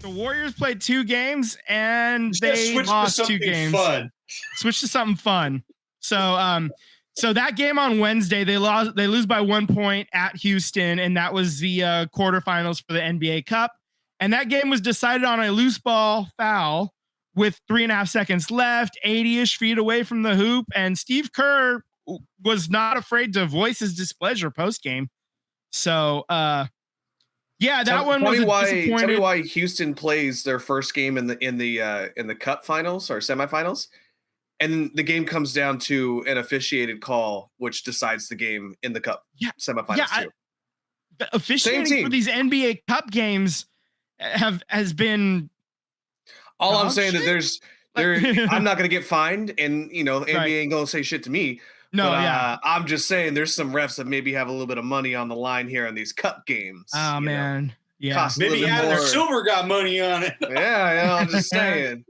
The Warriors played 2 games and Just gotta they switch to lost 2 something games. fun. Switch to something fun. So that game on Wednesday, they lose by 1 point at Houston, and that was the quarterfinals for the NBA Cup. And that game was decided on a loose ball foul with 3.5 seconds left, 80-ish feet away from the hoop. And Steve Kerr was not afraid to voice his displeasure post game. So, yeah, that one was disappointing. Tell me why Houston plays their first game in the Cup finals or semifinals, and the game comes down to an officiated call, which decides the game in the Cup semifinals too. The officiating for these NBA Cup games has been. All I'm saying that I'm not going to get fined, and the NBA ain't going to say shit to me. No, I'm just saying there's some refs that maybe have a little bit of money on the line here in these Cup games. Oh man, yeah. Maybe Adam Silver got money on it. Yeah, I'm just saying.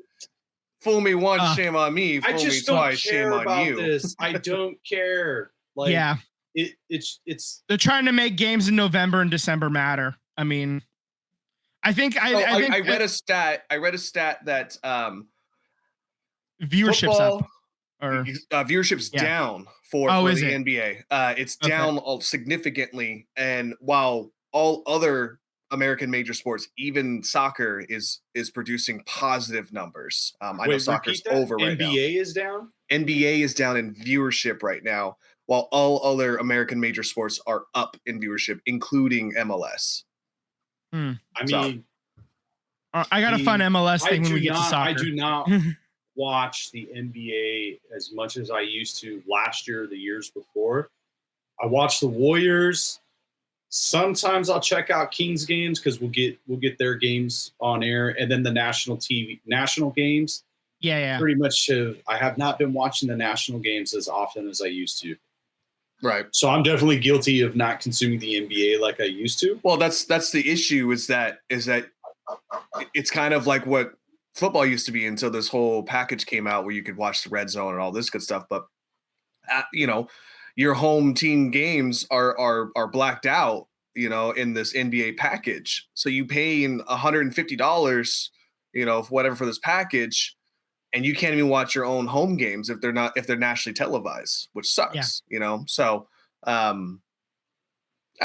Fool me once, shame on me. Fool me twice, shame on you. This. I don't care. Like, yeah, it's. They're trying to make games in November and December matter. I mean, I think I read a stat. I read a stat that viewership's up. Or viewership's down for the NBA. It's down significantly, and while all other American major sports, even soccer, is producing positive numbers. I know soccer's over right now. NBA is down? NBA is down in viewership right now, while all other American major sports are up in viewership, including MLS. I mean, I got a fun MLS thing when we get to soccer. I do not watch the NBA as much as I used to last year or the years before. I watch the Warriors. Sometimes I'll check out Kings games because we'll get their games on air, and then the national games. Yeah. Pretty much, I have not been watching the national games as often as I used to. Right. So I'm definitely guilty of not consuming the NBA like I used to. Well, that's the issue. Is that it's kind of like what football used to be until this whole package came out where you could watch the red zone and all this good stuff. But your home team games are blacked out, in this NBA package. So you paying $150, whatever for this package, and you can't even watch your own home games if they're nationally televised, which sucks. So I don't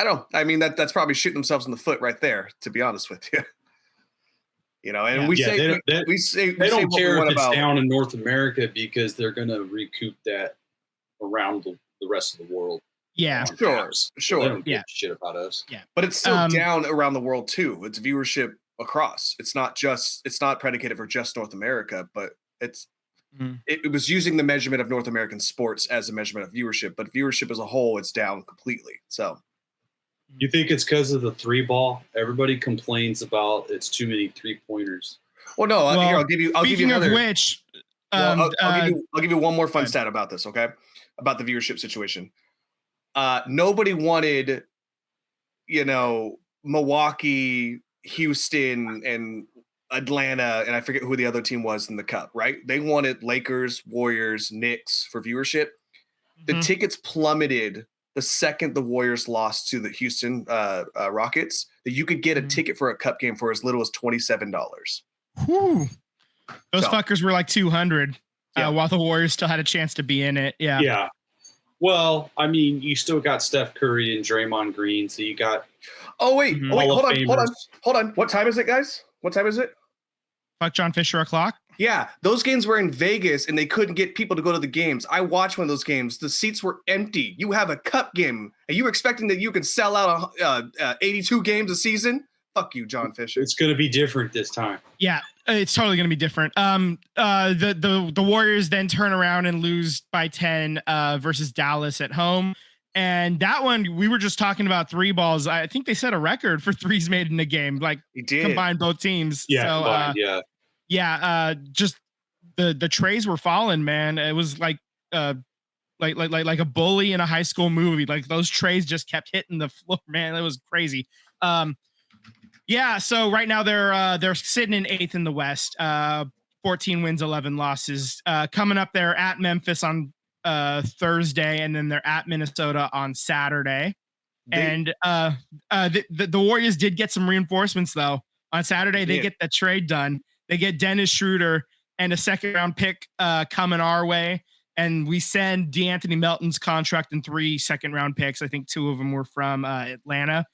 know. I mean, that's probably shooting themselves in the foot right there, to be honest with you. And we say they don't care if it's down in North America because they're going to recoup that around the rest of the world. Yeah, sure. They don't give shit about us. Yeah, but it's still down around the world too. It's viewership across. It's not predicated for just North America, but it was using the measurement of North American sports as a measurement of viewership. But viewership as a whole, it's down completely. So. You think it's because of the 3-ball? Everybody complains about it's too many 3-pointers. Well, no. Here, I'll give you another. Of which, I'll give you one more fun stat about this. Okay, about the viewership situation. Nobody wanted, Milwaukee, Houston, and Atlanta, and I forget who the other team was in the Cup. Right? They wanted Lakers, Warriors, Knicks for viewership. The tickets plummeted the second the Warriors lost to the Houston Rockets, that you could get a ticket for a Cup game for as little as $27. Whew. Those fuckers were like 200 while the Warriors still had a chance to be in it. Yeah. Yeah. Well, I mean, you still got Steph Curry and Draymond Green, so you got. Oh wait, hold on. What time is it, guys? What time is it? Fuck John Fisher o'clock. Yeah, those games were in Vegas, and they couldn't get people to go to the games. I watched one of those games. The seats were empty. You have a Cup game, and you expecting that you can sell out 82 games a season? Fuck you, John Fisher. It's going to be different this time. Yeah, it's totally going to be different. The Warriors then turn around and lose by 10 versus Dallas at home. And that one, we were just talking about 3 balls. I think they set a record for threes made in a game, like combined both teams. Yeah, so, just the trays were falling, man. It was like a bully in a high school movie. Like those trays just kept hitting the floor, man. It was crazy. So right now they're sitting in 8th in the West. 14 wins, 11 losses. Coming up, they're at Memphis on Thursday, and then they're at Minnesota on Saturday. The Warriors did get some reinforcements though. On Saturday, they get the trade done. They get Dennis Schroeder and a second-round pick coming our way. And we send DeAnthony Melton's contract and 3 second-round picks. I think 2 of them were from Atlanta.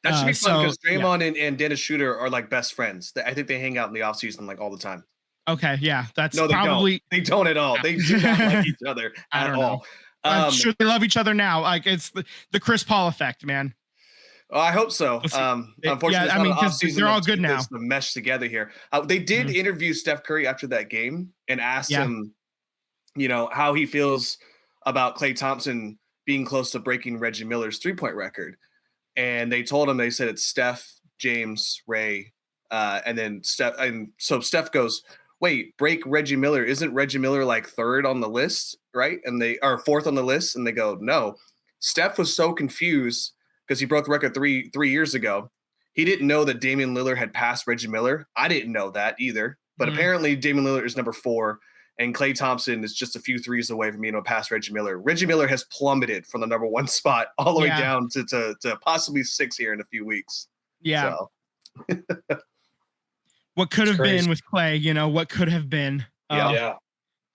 That should be fun because Draymond and Dennis Schroeder are like best friends. I think they hang out in the offseason like all the time. Okay, yeah. That's no, they probably... They don't at all. They do not like each other at all. I'm sure they love each other now. Like, it's the Chris Paul effect, man. Oh, I hope so. Unfortunately, yeah, I mean, they're all good now. To mesh together here. They did interview Steph Curry after that game and asked him, how he feels about Klay Thompson being close to breaking Reggie Miller's 3-point record. And they told him, they said it's Steph, James, Ray, and then Steph. And so Steph goes, wait, break Reggie Miller. Isn't Reggie Miller like 3rd on the list, right? And they are 4th on the list. And they go, no. Steph was so confused because he broke the record three years ago. He didn't know that Damian Lillard had passed Reggie Miller. I didn't know that either. But apparently Damian Lillard is number 4, and Klay Thompson is just a few threes away from being able to pass Reggie Miller. Reggie Miller has plummeted from the number 1 spot all the way down to possibly 6 here in a few weeks. Yeah. So. What could have been with Klay, what could have been.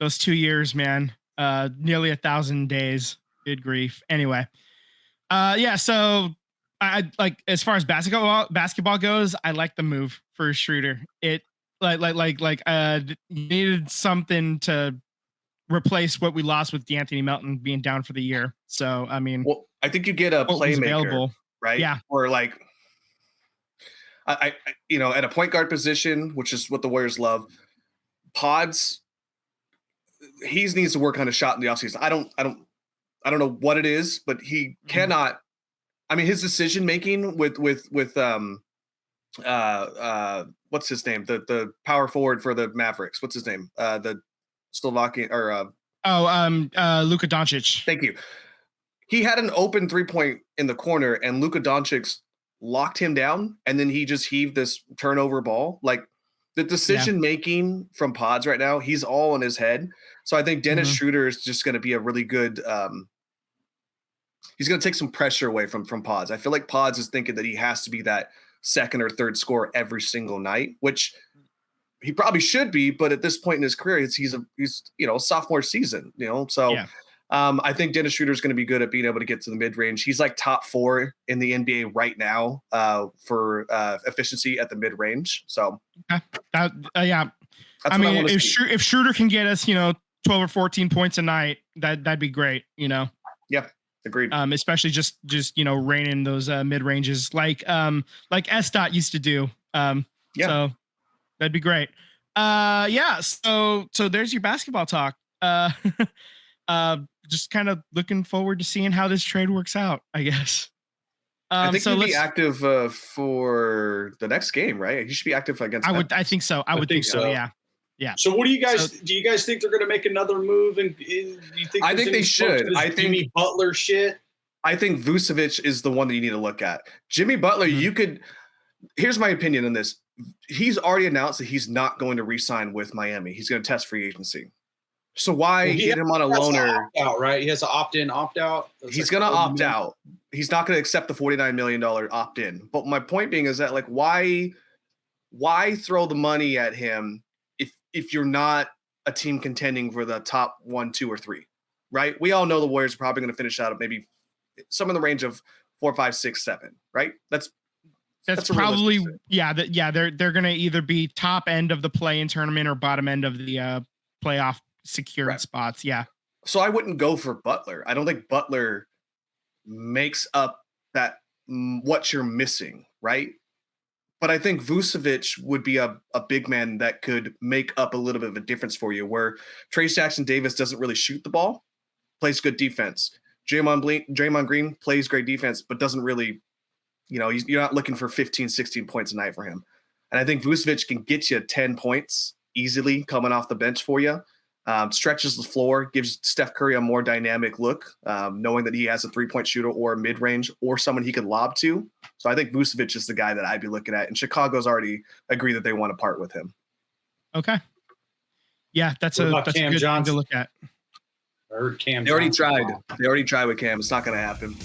Those 2 years, man. Nearly 1,000 days. Good grief. Anyway. So I like, as far as basketball goes, I like the move for Schroeder. It you needed something to replace what we lost with DeAnthony Melton being down for the year. So I mean, I think you get a playmaker, right? Yeah. Or like, I at a point guard position, which is what the Warriors love. Pods, he needs to work on a shot in the offseason. I don't know what it is, but he cannot. I mean, his decision making with what's his name? The power forward for the Mavericks. What's his name? The Slovakian or Luka Doncic. Thank you. He had an open 3-point in the corner, and Luka Doncic locked him down, and then he just heaved this turnover ball. Like, the decision making from Pods right now, he's all in his head. So I think Dennis Schroeder is just going to be a really good. He's going to take some pressure away from Pods. I feel like Pods is thinking that he has to be that 2nd or 3rd scorer every single night, which he probably should be. But at this point in his career, he's sophomore season. So I think Dennis Schroeder is going to be good at being able to get to the mid range. He's like top 4 in the NBA right now for efficiency at the mid range. So I mean, if Schroeder can get us 12 or 14 points a night, that'd be great. Yeah. Agreed. Especially just reining those mid ranges like S. used to do. So that'd be great. So there's your basketball talk. Just kind of looking forward to seeing how this trade works out, I guess. I think he'll be active for the next game, right? He should be active against. I think so. I would think so. Yeah. So what do you guys do? You guys think they're going to make another move? And do you think? I think they should. I think Jimmy Butler shit. I think Vucevic is the one that you need to look at. Jimmy Butler, you could. Here's my opinion on this. He's already announced that he's not going to re-sign with Miami. He's going to test free agency. So why get him on a loaner? Out, right? He has an opt-in, opt-out. He's going to opt out. He's not going to accept the $49 million opt-in. But my point being is that, like, why throw the money at him if you're not a team contending for the top 1, 2, or 3, right? We all know the Warriors are probably going to finish out at maybe some in the range of 4, 5, 6, 7, right? That's probably they're going to either be top end of the play-in tournament or bottom end of the playoff secured spots. Yeah. So I wouldn't go for Butler. I don't think Butler makes up that what you're missing, right? But I think Vucevic would be a big man that could make up a little bit of a difference for you, where Trace Jackson-Davis doesn't really shoot the ball, plays good defense. Draymond Green plays great defense, but doesn't really, you're not looking for 15, 16 points a night for him. And I think Vucevic can get you 10 points easily coming off the bench for you. Stretches the floor, gives Steph Curry a more dynamic look, knowing that he has a 3-point shooter or a mid-range or someone he could lob to. So I think Vucevic is the guy that I'd be looking at. And Chicago's already agreed that they want to part with him. Okay. Yeah, that's a good thing to look at. I heard Cam. They already tried with Cam. It's not going to happen.